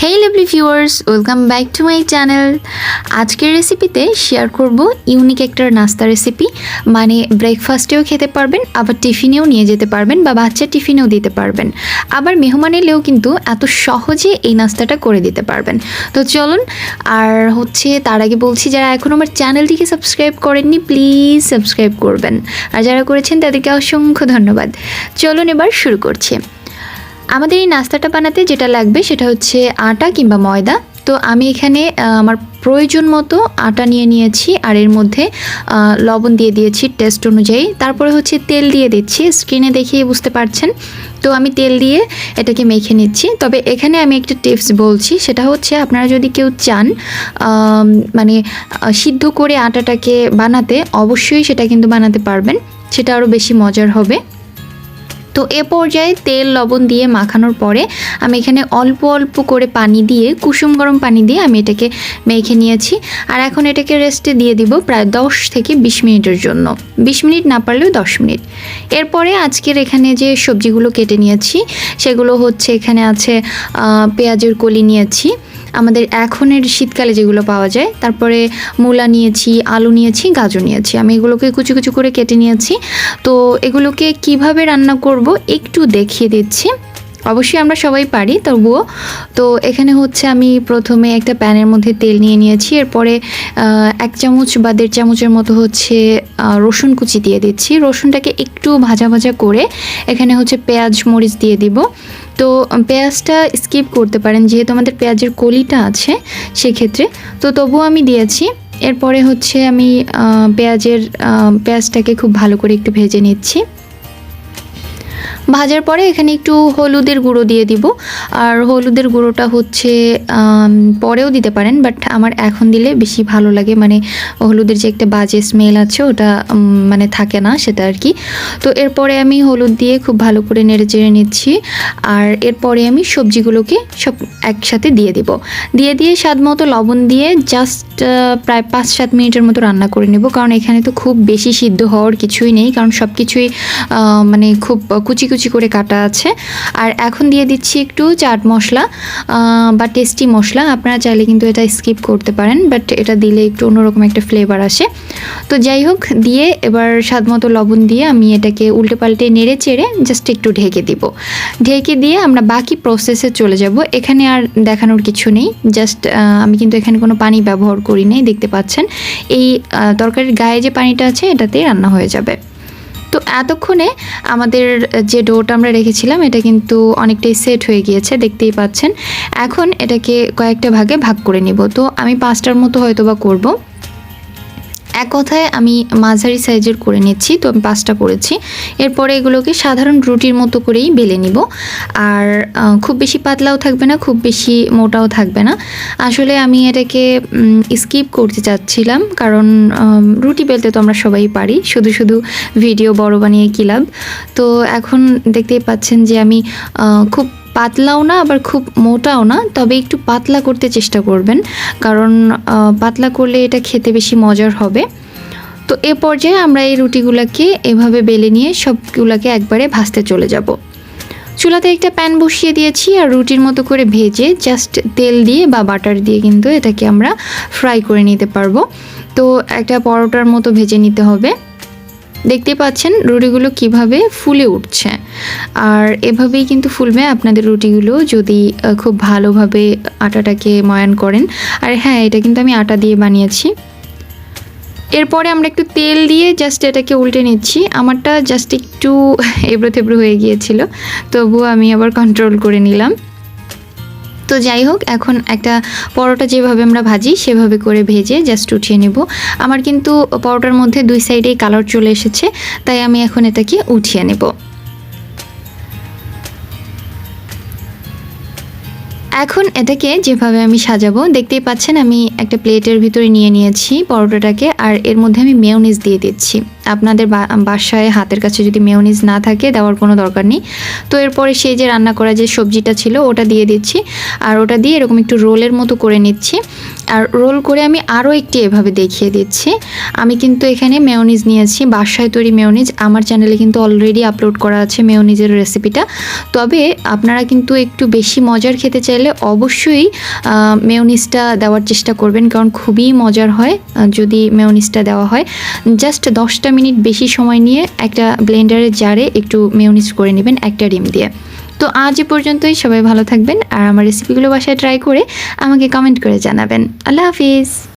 Hey lovely viewers, welcome back to my channel. আজকের রেসিপিতে share করব ইউনিক একটা নাস্তা রেসিপি। মানে ব্রেকফাস্টেও খেতে পারবেন, আবার টিফিনেও নিয়ে যেতে পারবেন বা বাচ্চার টিফিনেও দিতে পারবেন, আবার মেহমান এলেও কিন্তু এত সহজে এই নাস্তাটা করে দিতে পারবেন। তো চলুন, আর তার আগে বলছি, যারা এখন আমার চ্যানেলটিকে সাবস্ক্রাইব করেননি প্লিজ সাবস্ক্রাইব করবেন, আর যারা করেছেন তাদেরকে অসংখ্য ধন্যবাদ। চলুন এবার শুরু করছি। আমাদের এই নাস্তাটা বানাতে যেটা লাগবে সেটা হচ্ছে আটা কিংবা ময়দা। তো আমি এখানে আমার প্রয়োজন মতো আটা নিয়ে নিয়েছি, আর এর মধ্যে লবণ দিয়ে দিয়েছি টেস্ট অনুযায়ী। তারপরে তেল দিয়ে দিচ্ছি, স্ক্রিনে দেখিয়ে বুঝতে পারছেন। তো আমি তেল দিয়ে এটাকে মেখে নিচ্ছি। তবে এখানে আমি একটা টিপস বলছি, সেটা হচ্ছে আপনারা যদি কেউ চান মানে সিদ্ধ করে আটাটাকে বানাতে, অবশ্যই সেটা কিন্তু বানাতে পারবেন, সেটা আরও বেশি মজার হবে। তো এ পর্যায়ে তেল লবণ দিয়ে মাখানোর পরে আমি এখানে অল্প অল্প করে পানি দিয়ে, কুসুম গরম পানি দিয়ে আমি এটাকে মেখে নিয়েছি। আর এখন এটাকে রেস্টে দিয়ে দিব প্রায় 10 থেকে 20 মিনিটের জন্য। 20 মিনিট না পারলেও 10 মিনিট। এরপরে আজকের এখানে যে সবজিগুলো কেটে নিয়েছি সেগুলো এখানে আছে পেঁয়াজের কলি নিয়েছি, আমাদের এখনের শীতকালে যেগুলো পাওয়া যায়। তারপরে মূলা নিয়েছি, আলু নিয়েছি, গাজর নিয়েছি। আমি এগুলোকে কুচি কুচি করে কেটে নিয়েছি। তো এগুলোকে কিভাবে রান্না করব একটু দেখিয়ে দিচ্ছি। অবশ্যই আমরা সবাই পারি, তবুও। তো এখানে আমি প্রথমে একটা প্যানের মধ্যে তেল নিয়ে নিয়েছি। এরপরে 1 চামচ বা 1.5 চামচের মতো রসুন কুচি দিয়ে দিচ্ছি। রসুনটাকে একটু ভাজা ভাজা করে এখানে পেঁয়াজ মরিচ দিয়ে দিব। তো পেঁয়াজটা স্কিপ করতে পারেন, যেহেতু আমাদের পেঁয়াজের কলিটা আছে সেক্ষেত্রে, তো তবুও আমি দিয়েছি। এরপরে আমি পেঁয়াজটাকে খুব ভালো করে একটু ভেজে নিচ্ছি। ভাজার পরে এখানে একটু হলুদের গুঁড়ো দিয়ে দিব। আর হলুদের গুঁড়োটা পরেও দিতে পারেন, বাট আমার এখন দিলে বেশি ভালো লাগে। মানে হলুদের যে একটা বাজে স্মেল আছে ওটা মানে থাকে না, সেটা আর কি। তো এরপরে আমি হলুদ দিয়ে খুব ভালো করে নেড়ে চেড়ে নিচ্ছি। আর এরপরে আমি সবজিগুলোকে সব একসাথে দিয়ে দিব। দিয়ে স্বাদ মতো লবণ দিয়ে জাস্ট প্রায় 5-7 মিনিটের মতো রান্না করে নেব। কারণ এখানে তো খুব বেশি সিদ্ধ হওয়ার কিছুই নেই, কারণ সব কিছুই মানে খুব কুচি কুচি করে কাটা আছে। আর এখন দিয়ে দিচ্ছি একটু চাট মশলা বা টেস্টি মশলা। আপনারা চাইলে কিন্তু এটা স্কিপ করতে পারেন, বাট এটা দিলে একটু অন্যরকম একটা ফ্লেভার আসে। তো যাই হোক, দিয়ে এবার স্বাদ মতো লবণ দিয়ে আমি এটাকে উল্টে পাল্টে নেড়ে চেড়ে জাস্ট একটু ঢেকে দিব। ঢেকে দিয়ে আমরা বাকি প্রসেসে চলে যাব। এখানে আর দেখানোর কিছু নেই, জাস্ট আমি কিন্তু এখানে কোনো পানি ব্যবহার করি নাই, দেখতে পাচ্ছেন। এই তরকারির গায়ে যে পানিটা আছে এটাতেই রান্না হয়ে যাবে। তো এতক্ষণে আমাদের যে ডোটা আমরা রেখেছিলাম এটা কিন্তু অনেকটাই সেট হয়ে গিয়েছে, দেখতেই পাচ্ছেন। এখন এটাকে কয়েকটা ভাগে ভাগ করে নিব। তো আমি 5টার মতো হয়তো বা করবো। এক কথায় আমি মাঝারি সাইজের করে নিচ্ছি, তো আমি 5টা করেছি। এরপরে এগুলোকে সাধারণ রুটির মতো করেই বেলে নিব। আর খুব বেশি পাতলাও থাকবে না, খুব বেশি মোটাও থাকবে না। আসলে আমি এটাকে স্কিপ করতে চাচ্ছিলাম, কারণ রুটি বেলতে তো আমরা সবাই পারি, শুধু শুধু ভিডিও বড় বানিয়ে কী লাভ। তো এখন দেখতেই পাচ্ছেন যে আমি খুব পাতলাও না আবার খুব মোটাও না, তবে একটু পাতলা করতে চেষ্টা করবেন, কারণ পাতলা করলে এটা খেতে বেশি মজার হবে। তো এ পর্যায়ে আমরা এই রুটিগুলোকে এভাবে বেলে নিয়ে সবগুলোকে একবারে ভাজতে চলে যাব। চুলাতে একটা প্যান বসিয়ে দিয়েছি, আর রুটির মতো করে ভেজে জাস্ট তেল দিয়ে বা বাটার দিয়ে কিন্তু এটাকে আমরা ফ্রাই করে নিতে পারবো। তো একটা পরোটার মতো ভেজে নিতে হবে। দেখতে পাচ্ছেন রুটিগুলো কিভাবে ফুলে উঠছে, আর এভাবেই কিন্তু ফুলবে আপনাদের রুটিগুলো যদি খুব ভালোভাবে আটাটাকে ময়ান করেন। আর হ্যাঁ, এটা কিন্তু আমি আটা দিয়ে বানিয়েছি। এরপরে আমরা একটু তেল দিয়ে জাস্ট এটাকে উল্টে নিচ্ছি। আমারটা জাস্ট একটু এবড়ো থেবড়ো হয়ে গিয়েছিল, তবুও আমি আবার কন্ট্রোল করে নিলাম। তো যাই হোক, এখন একটা পরোটা যেভাবে আমরা ভাজি সেভাবে করে ভেজে জাস্ট উঠিয়ে নেব। আমার কিন্তু পরোটার মধ্যে 2 সাইডেই কালার চলে এসেছে, তাই আমি এখন এটাকে উঠিয়ে নেব। এখন এটাকে যেভাবে আমি সাজাবো, দেখতেই পাচ্ছেন আমি একটা প্লেটের ভিতরে নিয়ে নিয়েছি পরোটাটাকে, আর এর মধ্যে আমি মেয়োনিজ দিয়ে দিচ্ছি। আপনাদের বাসায় হাতের কাছে যদি মেয়োনিজ না থাকে দেওয়ার কোনো দরকার নেই। তো এরপরে সেই যে রান্না করা যে সবজিটা ছিল ওটা দিয়ে দিচ্ছি, আর ওটা দিয়ে এরকম একটু রোলের মতো করে নিচ্ছি। আর রোল করে আমি আরও একটি এভাবে দেখিয়ে দিচ্ছি। আমি কিন্তু এখানে মেয়োনিজ নিয়েছি, বাসায় তৈরি মেয়োনিজ। আমার চ্যানেলে কিন্তু অলরেডি আপলোড করা আছে মেয়োনিজের রেসিপিটা। তবে আপনারা কিন্তু একটু বেশি মজার খেতে চাইলে গেলে অবশ্যই মেয়োনিজটা দেওয়ার চেষ্টা করবেন, কারণ খুবই মজার হয় যদি মেয়োনিজটা দেওয়া হয়। জাস্ট 10টা মিনিট বেশি সময় নিয়ে একটা ব্লেন্ডারের জারে একটু মেয়োনিজ করে নেবেন একটা ডিম দিয়ে। তো আজ এ পর্যন্তই, সবাই ভালো থাকবেন আর আমার রেসিপিগুলো বাসায় ট্রাই করে আমাকে কমেন্ট করে জানাবেন। আল্লাহ হাফিজ।